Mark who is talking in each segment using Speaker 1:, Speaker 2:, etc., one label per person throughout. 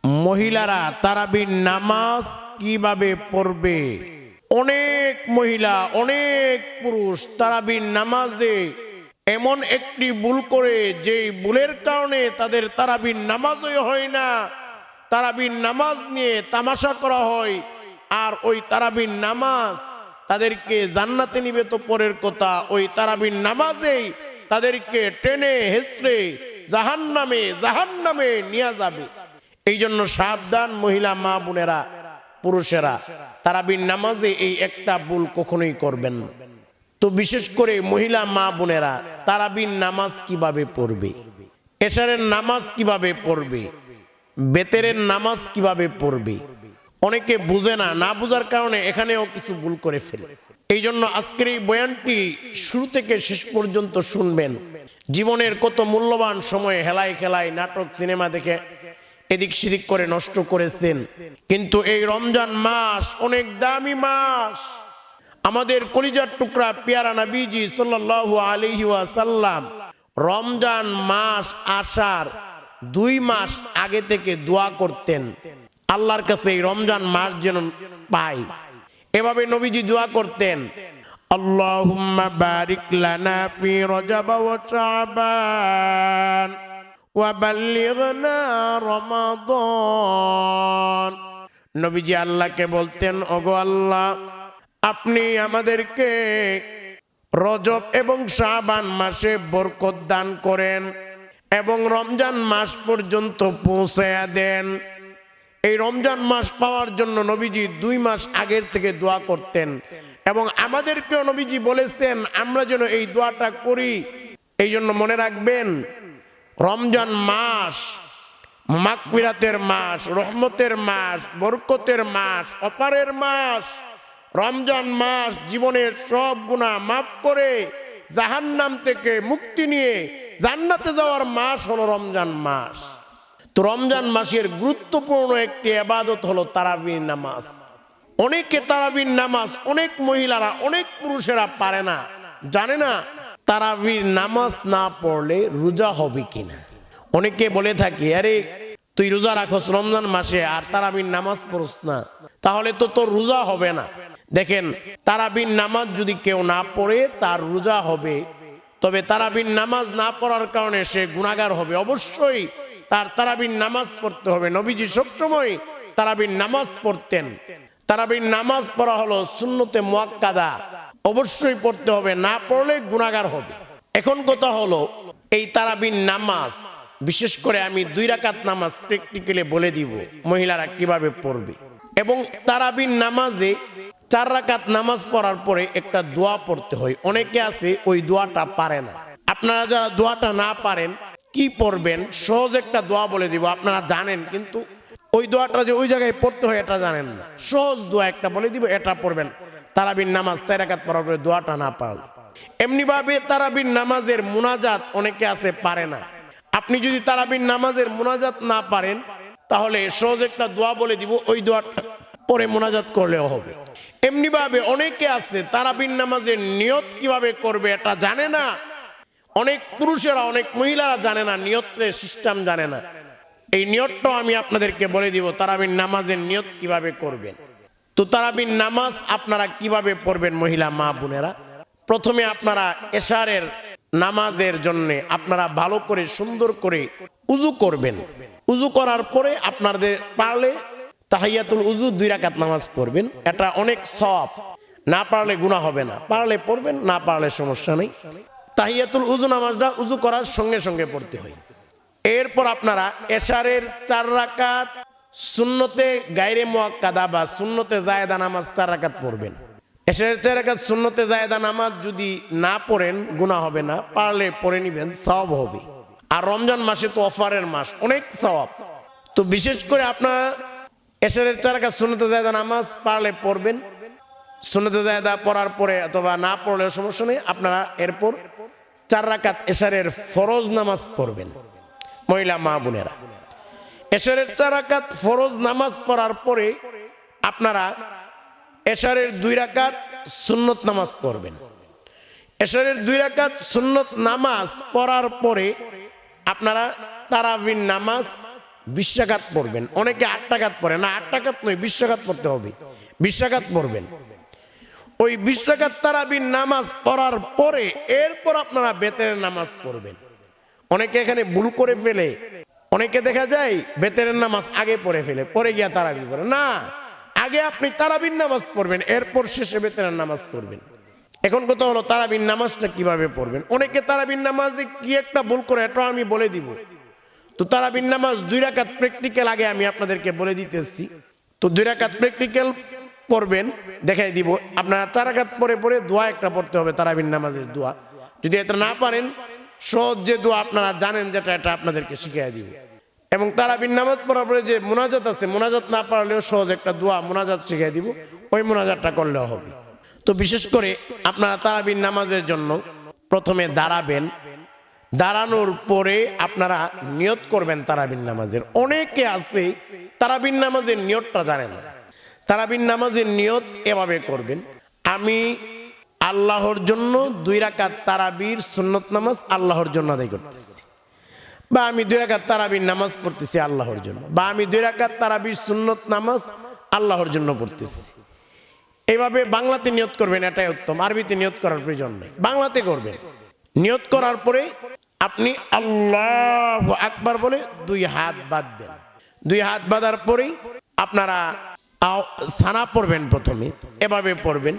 Speaker 1: মহিলারা তারাবির নামাজ কিভাবে পড়বে? অনেক মহিলা, অনেক পুরুষ তারাবির নামাজে এমন একটি ভুল করে, যে ভুলের কারণে তাদের তারাবির নামাজই হয় না। তারাবির নামাজ নিয়ে তামাশা করা হয়, আর ওই তারাবির নামাজ তাদেরকে জান্নাতে নিবে তো পরের কথা, ওই তারাবির নামাজেই তাদেরকে টেনে হেঁচড়ে জাহান্নামে নিয়ে যাবে। এই জন্য সাবধান মহিলা, মা বোনেরা, পুরুষেরা, তারাবির নামাজে এই একটা ভুল কখনোই করবেন না। তো বিশেষ করে মহিলা মা বোনেরা তারাবির নামাজ কিভাবে পড়বে, এশারের নামাজ কিভাবে পড়বে, বেতেরের নামাজ কিভাবে পড়বে, অনেকে বুঝে না। না বুঝার কারণে এখানেও কিছু ভুল করে ফেলে। এই জন্য আজকের এই বয়ানটি শুরু থেকে শেষ পর্যন্ত শুনবেন। জীবনের কত মূল্যবান সময় হেলায় খেলায়, নাটক, সিনেমা দেখে এদিক সেদিক করে নষ্ট করেছেন। কিন্তু এই রমজান মাস অনেক দামি মাস। আমাদের কলিজার টুকরা পেয়ারা নবীজি সাল্লাল্লাহু আলাইহি ওয়াসাল্লাম রমজান মাস আসার 2 মাস আগে থেকে দোয়া করতেন, আল্লাহর কাছে এই রমজান মাস যেন পাই। এভাবে নবীজি দোয়া করতেন, আল্লাহুম্মা বারিক লানা ফি রজব ওয়া শাবান ওয়া বাল্লিগনা রমাদান। নবীজি আল্লাহকে বলতেন, ওগো আল্লাহ, আপনি আমাদেরকে রজব এবং শাবান মাসে বরকত দান করেন এবং রমজান মাস পর্যন্ত পৌঁছায়া দেন। এই রমজান মাস পাওয়ার জন্য নবীজি 2 মাস আগের থেকে দোয়া করতেন, এবং আমাদেরকেও নবীজি বলেছেন আমরা যেন এই দোয়াটা করি। এই জন্য মনে রাখবেন, রমজান মাস মাগফিরাতের মাস, রহমতের মাস, বরকতের মাস, অপারের মাস। রমজান মাস জীবনের সব গুনাহ মাফ করে জাহান্নাম থেকে মুক্তি নিয়ে জান্নাতে যাওয়ার মাস হলো রমজান মাস। তো রমজান মাসের গুরুত্বপূর্ণ একটি ইবাদত হলো তারাবির নামাজ। অনেকে তারাবির নামাজ, অনেক মহিলারা, অনেক পুরুষেরা পারে না, জানে না তারাবির নামাজ না পড়লে রোজা হবে কিনা। অনেকে বলে থাকে, আরে তুই রোজা রাখস রমজান মাসে আর তারাবির নামাজ পড়স না, তাহলে তো তোর রোজা হবে না। দেখেন, তারাবির নামাজ যদি কেউ না পড়ে তার রোজা হবে, তবে তারাবির নামাজ না পড়ার কারণে সে গুনাহগার হবে। অবশ্যই তার তারাবির নামাজ পড়তে হবে। নবীজি সবসময় তারাবির নামাজ পড়তেন। তারাবির নামাজ পড়া হলো সুন্নতে মুআক্কাদা, অবশ্যই পড়তে হবে, না পড়লে গুনাহগার হবে। এখন কথা হলো, এই তারাবির নামাজ, বিশেষ করে আমি 2 রাকাত নামাজ প্র্যাকটিক্যালি বলে দিব মহিলারা কিভাবে পড়বে। এবং তারাবির নামাজে 4 রাকাত নামাজ পড়ার পরে একটা দোয়া পড়তে হয়। অনেকে আছে ওই দোয়াটা পারে না। আপনারা যারা দোয়াটা না পারেন, কি পড়বেন, সহজ একটা দোয়া বলে দিব, আপনারা জানেন, কিন্তু ওই দোয়াটা যে ওই জায়গায় পড়তে হয় এটা জানেন না। সহজ দোয়া একটা বলে দিব, এটা পড়বেন তারাবির নামাজ 4 রাকাত পড়ার পরে দোয়াটা না পারলে। এমনি ভাবে তারাবির নামাজের মুনাজাত অনেকে আছে পারে না। আপনি যদি তারাবির নামাজের মুনাজাত না পারেন, তাহলে সহজ একটা দোয়া বলে দিব, ওই দোয়াটা পরে মুনাজাত করলেও হবে। এমনি ভাবে অনেকে আছে তারাবির নামাজের নিয়ত কিভাবে করবে এটা জানে না। অনেক পুরুষেরা, অনেক মহিলারা জানে না, নিয়তের সিস্টেম জানে না। এই নিয়তটাও আমি আপনাদেরকে বলে দিব, তারাবির নামাজের নিয়ত কিভাবে করবেন। তো তারাবির নামাজ আপনারা কিভাবে পড়বেন মহিলা মা বোনেরা? প্রথমে আপনারা এশারের নামাজের জন্য আপনারা ভালো করে সুন্দর করে উযু করবেন। উযু করার পরে আপনাদের পারলে তাহিয়াতুল উযু 2 রাকাত নামাজ পড়বেন। এটা অনেক সওয়াব, না পারলে গুনাহ হবে না, পারলে পড়বেন, না পারলে সমস্যা নেই। তাহিয়াতুল উযু নামাজটা উযু করার সঙ্গে সঙ্গে পড়তে হয়। এরপর আপনারা এশারের 4 রাকাত সুন্নতে গায়রে মুআক্কাদা বা সুন্নতে জায়েদা নামাজ 4 রাকাত পড়বেন। এশারের 4 রাকাত সুন্নতে জায়েদা নামাজ যদি না পড়েন গুনাহ হবে না, পারলে পড়ে নিবেন, সওয়াব হবে। আর রমজান মাসে তো অফারের মাস, অনেক সওয়াব। তো বিশেষ করে আপনারা এশারের 4 রাকাত সুন্নতে জায়েদা নামাজ পারলে পড়বেন। সুন্নতে জায়েদা পড়ার পরে অথবা না পড়লেও সমস্যা নেই, আপনারা এরপর 4 রাকাত এশারের ফরজ নামাজ পড়বেন। মহিলা মা বোনেরা, এশারের 4 রাকাত ফরজ নামাজ পড়ার পরে আপনারা এশারের 2 রাকাত সুন্নত নামাজ পড়বেন। এশারের 2 রাকাত সুন্নত নামাজ পড়ার পরে আপনারা তারাবির নামাজ 20 রাকাত পড়বেন। অনেকে 8 রাকাত পড়ে না, 8 রাকাত নয় 20 রাকাত পড়তে হবে, 20 রাকাত পড়বেন। ওই 20 রাকাত তারাবির নামাজ পড়ার পরে এরপর আপনারা বেতেরের নামাজ পড়বেন। অনেকে এখানে ভুল করে ফেলে, অনেকে দেখা যায় বেতেরের নামাজ আগে পড়ে ফেলে, পরে গিয়া তারাবি পড়ে না। আগে আপনি তারাবির নামাজ পড়বেন, এরপর শেষে বেতেরের নামাজ পড়বেন। এখন কথা হলো তারাবির নামাজটা কিভাবে পড়বেন। অনেকে তারাবির নামাজে কি একটা ভুল করে, এটা আমি বলে দিব। তো তারাবির নামাজ 2 রাকাত প্র্যাকটিক্যাল আগে আমি আপনাদেরকে বলে দিতেছি। তো 2 রাকাত প্র্যাকটিক্যাল পড়বেন, দেখাই দিব। আপনারা 4 রাকাত পরে পরে দোয়া একটা পড়তে হবে, তারাবির নামাজের দোয়া। যদি এটা না পারেন, সহজ যে দোয়া আপনারা জানেন যেটা, এটা আপনাদেরকে শিখিয়ে দিব। এবং তারাবির নামাজ পড়ার পরে যে মুনাজাত আছে, মুনাজাত না পারলেও সহজ একটা দোয়া মুনাজাত শিখিয়ে দিব, ওই মুনাজাতটা করলেও হবে। তো বিশেষ করে আপনারা তারাবির নামাজের জন্য প্রথমে দাঁড়াবেন, দাঁড়ানোর পরে আপনারা নিয়ত করবেন তারাবির নামাজের। অনেকে আছে তারাবির নামাজের নিয়তটা জানে না। তারাবির নামাজের নিয়ত এভাবে করবেন, আমি আল্লাহর জন্য 2 রাকাত তারাবির সুন্নত নামাজ আল্লাহর জন্য আদায় করতেছি, বা আমি 2 রাকাত তারাবির নামাজ পড়তেছি আল্লাহর জন্য, বা আমি 2 রাকাত তারাবির সুন্নত নামাজ আল্লাহর জন্য পড়তেছি। এইভাবে বাংলাতে নিয়ত করবেন, এটাই উত্তম। আরবিতে নিয়ত করার প্রয়োজন নেই, বাংলাতে করবেন। নিয়ত করার পরে আপনি আল্লাহু আকবার বলে 2 হাত বাঁধবেন। 2 হাত বাঁধার পরেই আপনারা সানা পড়বেন। প্রথমে এভাবে পড়বেন,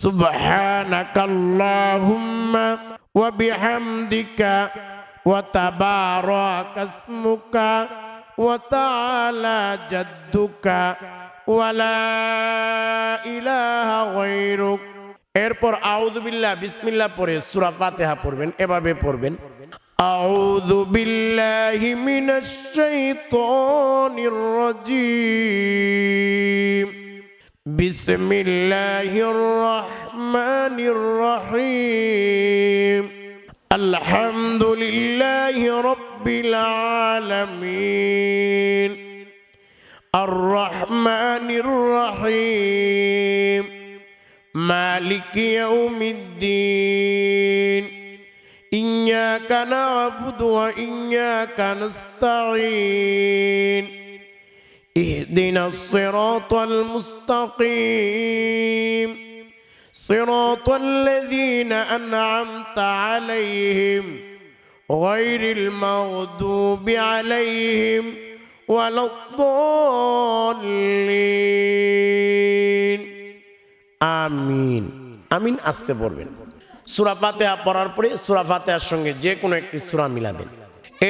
Speaker 1: সুবহানাকাল্লাহুম্মা ওয়া বিহামদিকা ওয়া তাবারাকা ইসমুকা ওয়া তাআলা জাদ্দুকা ওয়া লা ইলাহা গায়রুক। এরপর আউযু বিল্লাহ বিসমিল্লাহ পড়ে সূরা ফাতিহা পড়বেন। এভাবে পড়বেন, আউযু বিল্লাহি মিনাশ শাইতানির রাজীম, বিসমিল্লাহির রহমানির রহিম, আলহামদুলিল্লাহি রাব্বিল আলামিন, আর রহমানির রহিম, মালিকি ইয়াউমিদ্দিন, ইয়্যাকা না'বুদু ওয়া ইয়্যাকা নাস্তাঈন, ইহদিনাস সিরাতাল মুস্তাকিম, সিরাতাল লাযীনা আন'আমতা আলাইহিম গায়রিল মাগদুবি আলাইহিম ওয়ালাদ-দাল্লিন। আমিন। আমিন আসতে পড়বেন। সূরা ফাতিহা পড়ার পরে সূরা ফাতিহার সঙ্গে যে কোনো একটি সূরা মিলাবেন।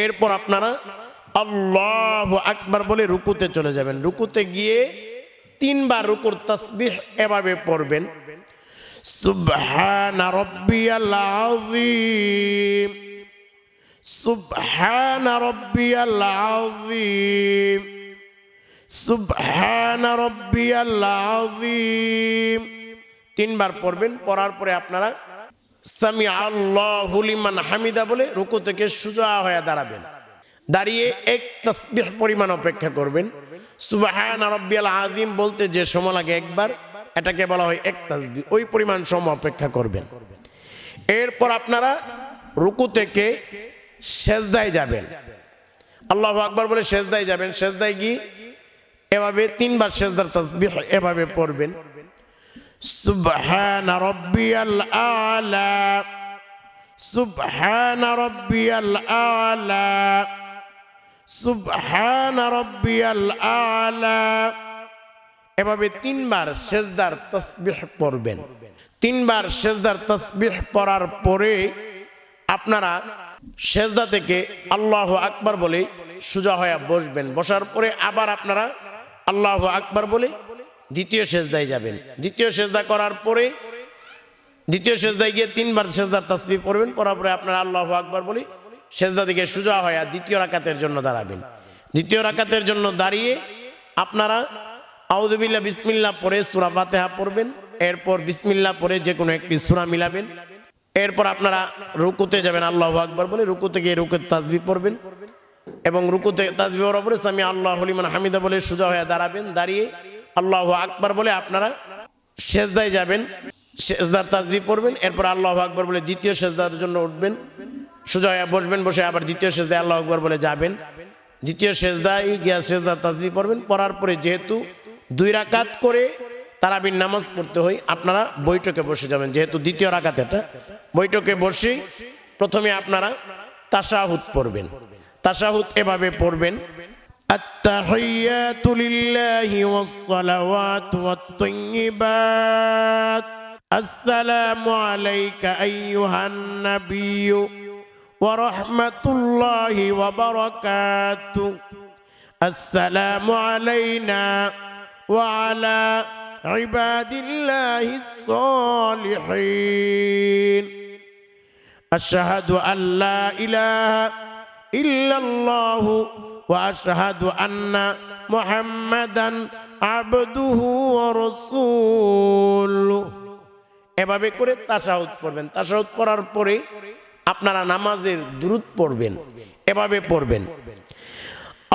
Speaker 1: এরপর আপনারা আল্লাহু আকবার বলে রুকুতে চলে যাবেন। রুকুতে গিয়ে 3 বার রুকুর তাসবিহ এভাবে পড়বেন, সুবহানা রাব্বিয়াল আযীম, সুবহানা রাব্বিয়াল আযীম, সুবহানা রাব্বিয়াল আযীম। 3 বার পড়বেন। পড়ার পরে আপনারা সামি আল্লাহু লিমান হামিদা বলে রুকু থেকে সোজা হয়ে দাঁড়াবেন। দাঁড়িয়ে 1 তাসবিহ পরিমাণ অপেক্ষা করবেন। সুবহানা রাব্বিয়াল আযীম বলতে যে সময় লাগে একবার, এটাকে বলা হয় 1 তাসবিহ। ওই পরিমাণ সময় অপেক্ষা করবেন। এরপর আপনারা রুকু থেকে সেজদায় যাবেন। আল্লাহু আকবার বলে সেজদায় যাবেন। সেজদায় গিয়ে এভাবে 3 বার সেজদার তাসবিহ এভাবে পড়বেন, সুবহানা রাব্বিয়াল আ'লা, সুবহানা রাব্বিয়াল আ'লা, সুবহানা রাব্বিয়াল আ'লা। এভাবে 3 বার সেজদার তাসবিহ পড়বেন। 3 বার সেজদার তাসবিহ পড়ার পরে আপনারা সেজদা থেকে আল্লাহু আকবার বলে সোজা হয়ে বসবেন। বসার পরে আবার আপনারা আল্লাহু আকবার বলে দ্বিতীয় সেজদায় যাবেন। দ্বিতীয় সেজদা করার পরে দ্বিতীয় সেজদায় গিয়ে 3 বার সেজদার তাসবিহ পড়বেন। পড়ার পরে আপনারা আল্লাহু আকবার বলে সেজদা থেকে সোজা হয়ে দ্বিতীয় রাকাতের জন্য দাঁড়াবেন। দ্বিতীয় রাকাতের জন্য দাঁড়িয়ে আপনারা আউযু বিল্লাহ বিসমিল্লাহ পড়ে সূরা ফাতিহা পড়বেন। এরপর বিসমিল্লাহ পড়ে যে কোনো একটি সূরা মিলাবেন। এরপর আপনারা রুকুতে যাবেন আল্লাহু আকবার বলে। রুকুতে গিয়ে রুকুর তাসবিহ পড়বেন এবং রুকুতে তাসবিহ পড়ার পরে সামি আল্লাহু লিমান হামিদা বলে সোজা হয়ে দাঁড়াবেন। দাঁড়িয়ে আল্লাহু আকবার বলে আপনারা সেজদায় যাবেন। সেজদার তাসবিহ পড়বেন। এরপর আল্লাহু আকবার বলে দ্বিতীয় সেজদার জন্য উঠবেন, সোজা হয়ে বসবেন। বসে আবার দ্বিতীয় সেজদায় আল্লাহু আকবার বলে যাবেন। দ্বিতীয় সেজদায় গিয়া সেজদা তাসবিহ পড়বেন। পড়ার পরে যেহেতু 2 রাকাত করে তারাবির নামাজ পড়তে হয়, আপনারা বৈঠকে বসে যাবেন। যেহেতু দ্বিতীয় রাকাত এটা, বৈঠকে বসে প্রথমে আপনারা তাশাহুদ পড়বেন। তাশাহুদ এভাবে পড়বেন, আত্তাহিয়াতু লিল্লাহি ওয়াস সালাওয়াতু ওয়াত তাইয়্যিবাত, আসসালামু আলাইকা আইয়ুহান নাবিয়্যু ওয়া রাহমাতুল্লাহি ওয়া বারাকাতুহু, আসসালামু আলাইনা ওয়া আলা ইবাদিল্লাহিস সালিহিন, আশহাদু আল্লা ইলাহা ইল্লাল্লাহু ওয়া আশহাদু আন্না মুহাম্মাদান আবদুহু ওয়া রাসূলুহু। এভাবে করে তাশাহুদ পড়বেন। তাশাহুদ পড়ার পরে আপনারা নামাজের দুরূদ পড়বেন। এভাবে পড়বেন,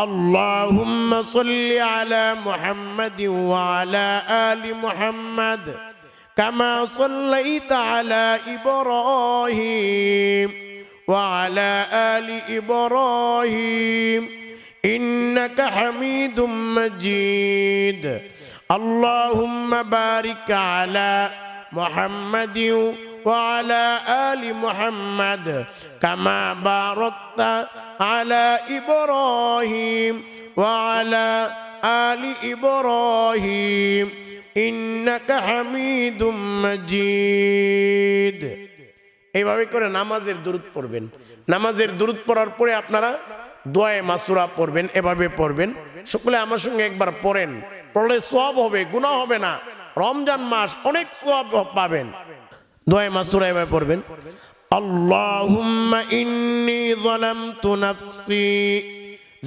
Speaker 1: আল্লাহুম্মা সাল্লি আলা মুহাম্মাদিন ওয়া আলা আলি মুহাম্মাদ কামা সাল্লাইতা আলা ইব্রাহিম ওয়া আলা আলি ইব্রাহিম ইন্নাকা হামিদুম মাজিদ, আল্লাহুম্মা বারিক আলা মুহাম্মাদিন ওয়া আলা আলি মুহাম্মাদ কামা বারাকতা আলা ইব্রাহিম ওয়া আলা আলি ইব্রাহিম ইন্নাকা হামিদুম মাজিদ। এইভাবে করে নামাজের দুরূদ পড়বেন। নামাজের দুরূদ পড়ার পরে আপনারা দোয়ায়ে মাসুরা পড়বেন। এভাবে পড়বেন। সকলে আমার সঙ্গে একবার পড়েন, পড়লে সওয়াব হবে, গুনাহ হবে না। রমজান মাস, অনেক সওয়াব পাবেন। দোয়ায়ে মাসুরা এভাবে পড়বেন, আল্লাহুম্মা ইন্নী যালামতু নাফসি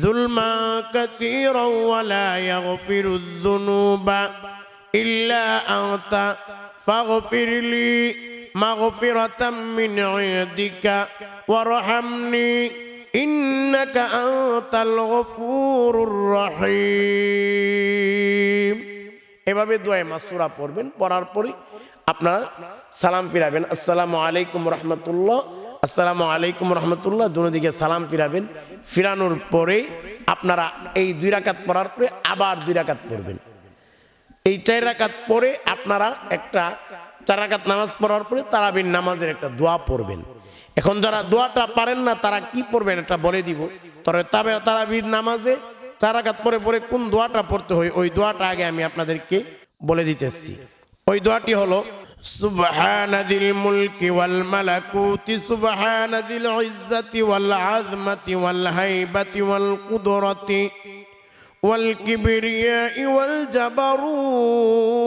Speaker 1: যুলমা কাসীরান ওয়া লা ইয়াগফিরুয যুনুবা ইল্লা আনতা ফাগফিরলি মাগফিরাতাম মিন ইনদিকা ওয়ারহামনি ইন্নাকা আনতাল গফুরুর রহিম। এভাবে দোয়ায়ে মাসুরা পড়বেন। পড়ার পরে আপনারা সালাম ফিরাবেন, আসসালামু আলাইকুম রহমতুল্লাহ, আসসালামু আলাইকুম রহমতুল্লাহ, দুদিকে সালাম ফিরাবেন। ফিরানোর পরে আপনারা এই 2 রাকাত পড়ার পরে আবার 2 রাকাত পড়বেন। এই 4 রাকাত পরে আপনারা একটা 4 রাকাত নামাজ পড়ার পরে তারাবির নামাজের একটা দোয়া পড়বেন। এখন যারা দোয়াটা পারেন না তারা কি পড়বেন এটা বলে দিব। তবে তারাবির নামাজে 4 রাকাত পরে পরে কোন দোয়াটা পড়তে হয় ওই দোয়াটা আগে আমি আপনাদেরকে বলে দিতেছি। ওই দোয়াটি হলো, সুবহানাদিল মুলকি ওয়াল মালাকুতি সুবহানাদিল ইজ্জাতি ওয়াল আযমাতি ওয়াল হাইবাতি ওয়াল কুদরতি ওয়াল কিবরিয়াই ওয়াল জাবারুত,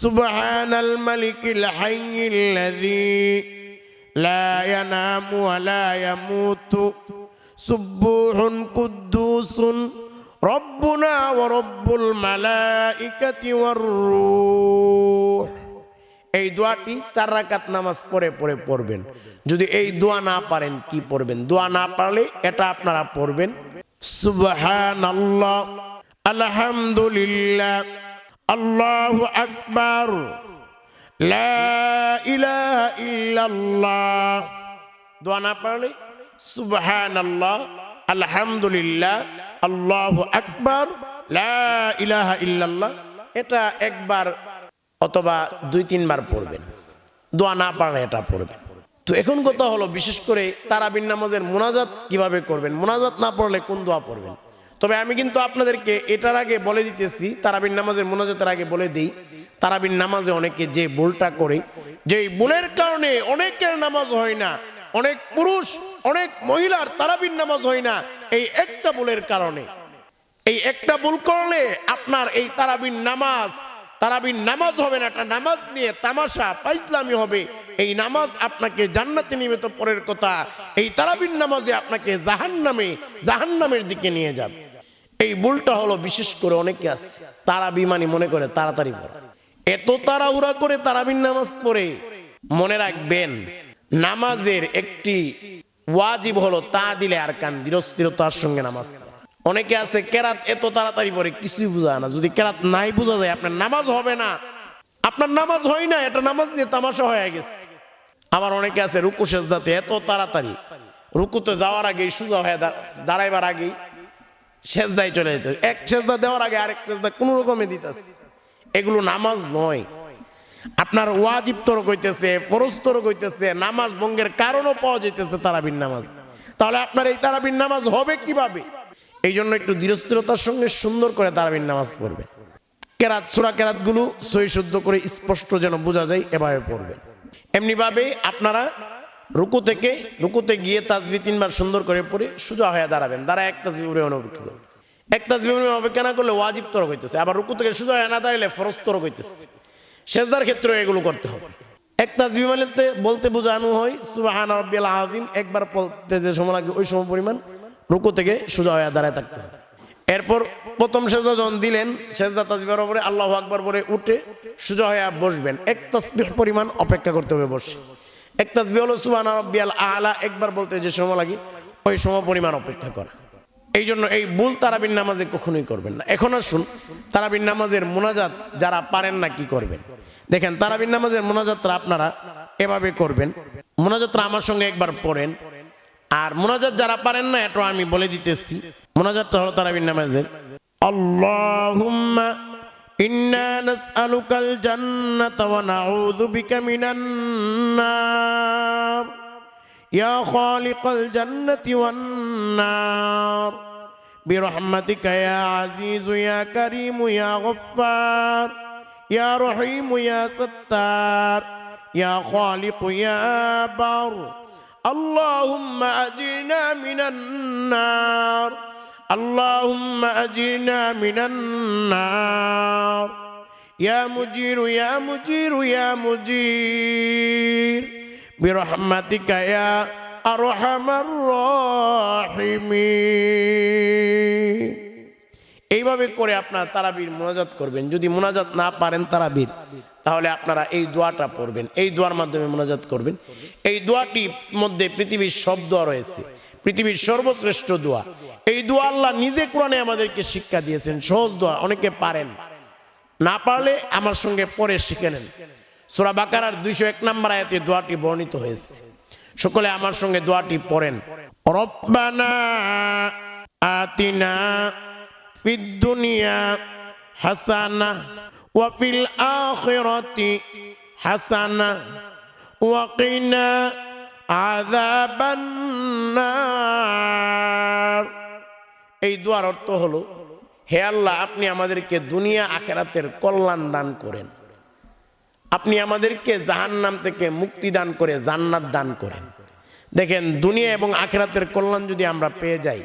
Speaker 1: সুবহানাল মালিকিল হাইয়িল্লাযী লা ইয়ানামু ওয়া লা ইয়ামুতু সুবহুন কুদ্দুসুন রব্বুনা ওয়া রব্বুল মালাইকাতি ওয়ার রূহ। এই দোয়াটি 4 রাকাত নামাজ পড়ে পড়ে পড়বেন। যদি এই দোয়া না পারেন কি পড়বেন? দোয়া না পারলে এটা আপনারা পড়বেন, সুবহানাল্লাহ আলহামদুলিল্লাহ আল্লাহু আকবার লা ইলাহা ইল্লাল্লাহ। দোয়া না পারলে সুবহানাল্লাহ আলহামদুলিল্লাহ আল্লাহু আকবার লা ইলাহা ইল্লাল্লাহ, এটা একবার অথবা 2-3 বার পড়বেন। দোয়া না পারলে এটা পড়বেন। তো এখন কথা হলো, বিশেষ করে তারাবির নামাজের মুনাজাত কিভাবে করবেন, মুনাজাত না পড়লে কোন দোয়া পড়বেন। তবে আমি কিন্তু আপনাদেরকে এটার আগে বলে দিতেছি, তারাবির নামাজের মুনাজাতের আগে বলে দিই, তারাবির নামাজে অনেকে যে ভুলটা করে, যে ভুলের কারণে অনেকের নামাজ হয় না, অনেক পুরুষ অনেক মহিলার তারাবির নামাজ হয় না, এই একটা ভুলের কারণে। এই একটা ভুল করলে আপনার এই তারাবির নামাজ হবে না। একটা নামাজ নিয়ে তামাশা ফাইজলামি হবে। এই নামাজ আপনাকে জান্নাতে নিবে তো পরের কথা, এই তারাবির নামাজে আপনাকে জাহান্নামের দিকে নিয়ে যাবে। এই ভুলটা হলো বিশেষ করে অনেকে আছে, তারাবি মানে মনে করে তাড়াতাড়ি পড়া। এত তাড়াহুড়া করে তারাবির নামাজ পড়ে। মনে রাখবেন, নামাজের একটি ওয়াজিব হলো তা দিলে আর কান, ধীরস্থিরতার সঙ্গে নামাজ। অনেকে আছে কেরাত এত তাড়াতাড়ি পড়ে কিছুই বোঝা না। যদি কেরাত নাই বোঝা যায় আপনার নামাজ হবে না, আপনার নামাজ হয় না, এটা নামাজ নিয়ে তামাশা হয়ে গেছে। আবার অনেকে আছে রুকু সেজদাতে এত তাড়াতাড়ি, রুকুতে যাওয়ার আগেই সোজা হয়ে দাঁড়াইবার আগেই সেজদায় চলে যেতে, এক সেজদা দেওয়ার আগে আরেক সেজদা কোনো রকমে দিতেছে, এগুলো নামাজ নয়। আপনার ওয়াজিব তরক হইতেছে, ফরজ তরক হইতেছে, নামাজ ভঙ্গের কারণও পাওয়া যাইতেছে তারাবির নামাজ। তাহলে আপনার এই তারাবির নামাজ হবে কিভাবে? এই জন্য একটু ধীরস্থিরতার সঙ্গে সুন্দর করে তারাবির নামাজ পড়বে। কেরাত, সূরা কেরাত গুলো সহি শুদ্ধ করে স্পষ্ট যেন বোঝা যায় এভাবে পড়বেন। এমনিভাবে আপনারা রুকুতে গিয়ে তাসবিহ 3 বার সুন্দর করে পড়ে সোজা হয়ে দাঁড়াবেন। দাঁড়ায় এক তাসবিহ পড়ে অপেক্ষা করবেন। এক তাসবিহ অপেক্ষা না করলে ওয়াজিব তরক হইতেছে, আবার রুকু থেকে সোজা হয়ে না দাঁড়াইলে ফরজ তরক হইতেছে। সেজদার ক্ষেত্রে এগুলো করতে হবে। এক তাসবিহ বলতে বোঝানো হয় সুবহান রাব্বিয়াল আযীম, একবার বলতে যে সময় লাগে ওই সময় পরিমাণ রুকু থেকে সোজা হয়ে দাঁড়ায় থাকতে হবে। এরপর প্রথম সেজদা যখন দিলেন, সেজদা তাসবিহের উপরে আল্লাহু আকবার বলে উঠে সোজা হয়ে বসবেন। এক তাসবিহ পরিমাণ অপেক্ষা করতে হবে বসে। এক তাসবিহ হলো সুবহান রাব্বিয়াল আলা, একবার বলতে যে সময় লাগে ওই সময় পরিমাণ অপেক্ষা করা। এই জন্য এই ভুল তারাবির নামাজে কখনোই করবেন না। এখন আসুন তারাবির নামাজের মুনাজাত যারা পারেন না কি করবেন। দেখেন তারাবির নামাজের মুনাজাতটা আপনারা এভাবে করবেন। মুনাজাতটা আমার সঙ্গে একবার পড়েন। আর মুনাজাত যারা পারেন না এটা আমি বলে দিতেছি। মুনাজাতটা হলো তারাবির নামাজের আল্লাহুম্মা ইন্না নাসআলুকাল জান্নাতা ওয়া নাউযু বিকা মিনান নার ইয়া খালিকাল জান্নাতি ওয়ান নার বিরহমাতিকা ইয়া আজিজু ইয়া কারীমু ইয়া গফফার ইয়া রহিমু ইয়া সাত্তার ইয়া খালিকু ইয়া বার আল্লাহুম্মা আজিরনা মিনান নার আল্লাহুম্মা আজিরনা মিনান নার ইয়া মুজিরু ইয়া মুজিরু ইয়া মুজির বিরহমাতিকা ইয়া আরহামার রাহিমিন। এইভাবে করে আপনারা তারাবির মুনাজাত করবেন। যদি মুনাজাত না পারেন তারাবির, তাহলে আপনারা এই দোয়াটা পড়বেন। এই দোয়ার মাধ্যমে মুনাজাত করবেন। এই দোয়াটির মধ্যে পৃথিবীর সব দোয়া রয়েছে, পৃথিবীর সর্বশ্রেষ্ঠ দোয়া। এই দোয়া আল্লাহ নিজে কোরআনে আমাদেরকে শিক্ষা দিয়েছেন। সহজ দোয়া, অনেকে পারেন না, পারলে আমার সঙ্গে পরে শিখে নেন। সূরা বাকারার 201 নম্বর আয়াতে দোয়াটি বর্ণিত হয়েছে। সকলে আমার সঙ্গে দোয়াটি পড়েন। রব্বানা আতিনা ফিদ দুনিয়া হাসানাহ ওয়া ফিল আখিরাতি হাসানাহ ওয়া কিনা আযাবান নার। এই দোয়ার অর্থ হলো, হে আল্লাহ, আপনি আমাদেরকে দুনিয়া আখিরাতের কল্যাণ দান করেন। আপনি আমাদেরকে জাহান্নাম থেকে মুক্তি দান করে জান্নাত দান করেন। দেখেন, দুনিয়া এবং আখিরাতের কল্যাণ যদি আমরা পেয়ে যাই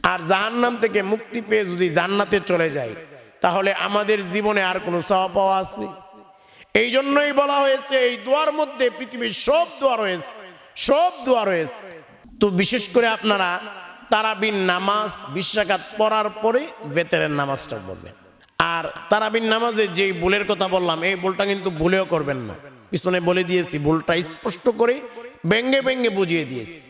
Speaker 1: আর জাহান্নাম থেকে মুক্তি পেয়ে যদি জান্নাতে চলে যাই, তাহলে আমাদের জীবনে আর কোনো সওয়াব পাওয়া আছে? এই জন্যই বলা হয়েছে এই দোয়ার মধ্যে পৃথিবীর সব দোয়া রয়েছে, সব দোয়া রয়েছে। তো বিশেষ করে আপনারা তারাবির নামাজ 20 রাকাত পড়ার পরে বেতেরের নামাজটা পড়বেন। আর তারাবির নামাজে যেই ভুলের কথা বললাম, এই ভুলটা কিন্তু ভুলেও করবেন না। পিছনে বলে দিয়েছি, ভুলটা স্পষ্ট করে ব্যঙ্গে ব্যঙ্গে বুঝিয়ে দিয়েছি।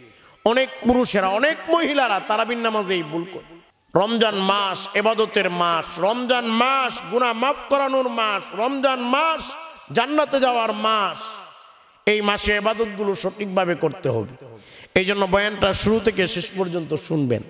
Speaker 1: অনেক পুরুষেরা, অনেক মহিলারা তারাবির নামাজে এই ভুল করে। রমজান মাস ইবাদতের মাস, রমজান মাস গুনাহ মাফ করানোর মাস, রমজান মাস জান্নাতে যাওয়ার মাস। এই মাসে ইবাদতগুলো সঠিকভাবে করতে হবে। এই জন্য বয়ানটা শুরু থেকে শেষ পর্যন্ত শুনবেন।